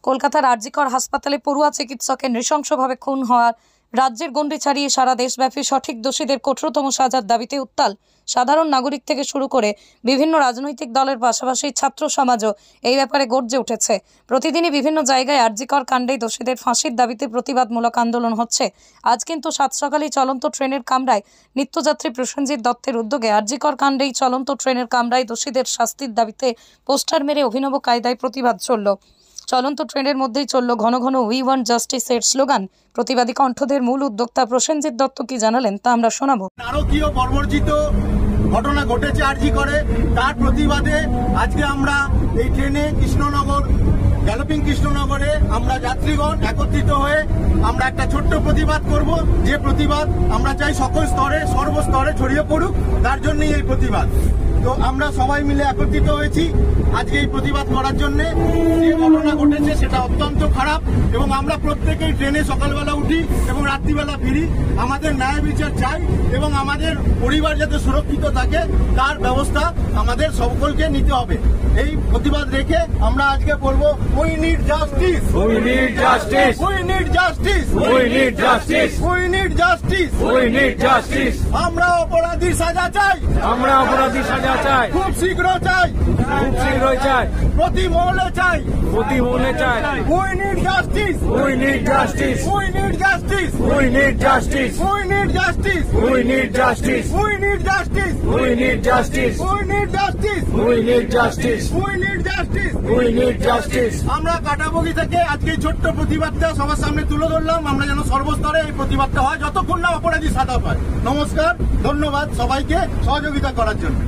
কলকাতার আরজিকর হাসপাতালে পড়ুয়া চিকিৎসকের নৃশংসভাবে খুন হওয়ার রাজ্যের গণ্ডি ছাড়িয়ে সারা দেশব্যাপী সঠিক দোষীদের কঠোরতম সাজার দাবিতে উত্তাল সাধারণ নাগরিক থেকে শুরু করে বিভিন্ন রাজনৈতিক দলের পাশাপাশি ছাত্র সমাজও এই ব্যাপারে গর্জে উঠেছে। প্রতিদিনই বিভিন্ন জায়গায় আরজিকর কাণ্ডে দোষীদের ফাঁসির দাবিতে প্রতিবাদমূলক আন্দোলন হচ্ছে। আজ কিন্তু সাত সকালেই চলন্ত ট্রেনের কামরায় নিত্যযাত্রী প্রসেনজিৎ দত্তের উদ্যোগে আরজিকর কাণ্ডেই চলন্ত ট্রেনের কামরায় দোষীদের শাস্তির দাবিতে পোস্টার মেরে অভিনব কায়দায় প্রতিবাদ চলল। চলন্ত ট্রেনের মধ্যেই চলল ঘন ঘন উই ওয়ান্ট জাস্টিসের স্লোগান। প্রতিবাদী কণ্ঠদের মূল উদ্যোক্তা প্রসেনজিৎ দত্ত কি জানালেন তা আমরা শোনাবো। নারকীয় বর্বরচিত ঘটনা ঘটেছে আরজিকরে, তার প্রতিবাদে আজকে আমরা এই ট্রেনে কৃষ্ণনগর গ্যালোপিং কৃষ্ণনগরে আমরা যাত্রীগণ একত্রিত হয়ে আমরা একটা ছোট্ট প্রতিবাদ করব, যে প্রতিবাদ আমরা চাই সকল স্তরে সর্বস্তরে ছড়িয়ে পড়ুক, তার জন্যই এই প্রতিবাদ। তো আমরা সবাই মিলে একত্রিত হয়েছি আজকে এই প্রতিবাদ করার জন্য। যে ঘটনা ঘটেছে সেটা অত্যন্ত খারাপ এবং আমরা প্রত্যেকেই ট্রেনে সকালবেলা উঠি এবং রাত্রিবেলা ফিরি। আমাদের ন্যায় বিচার চাই এবং আমাদের পরিবার যাতে সুরক্ষিত থাকে তার ব্যবস্থা আমাদের সকলকে নিতে হবে। এই প্রতিবাদ রেখে আমরা আজকে বলবো we need justice, we need justice, we need justice, we need justice, we need justice, we need justice. আমরা অপরাধীর সাজা চাই, আমরা অপরাধী সাজা চাই, খুব শীঘ্র চাই, খুব শীঘ্রই চাই, প্রতি মহলে চাই, প্রতি মনে চাই। We need justice, we need justice, we need justice, we need justice, we need justice, we need justice, we need justice, we need justice, we need justice, we need justice, we need justice, we need justice. আমরা কাটাবগি থেকে আজকে এই ছোট্ট প্রতিবাদটা সবার সামনে তুলে ধরলাম। আমরা যেন সর্বস্তরে এই প্রতিবাদটা হয় যতক্ষণ না অপরাধী সাজা পায়। নমস্কার, ধন্যবাদ সবাইকে সহযোগিতা করার জন্য।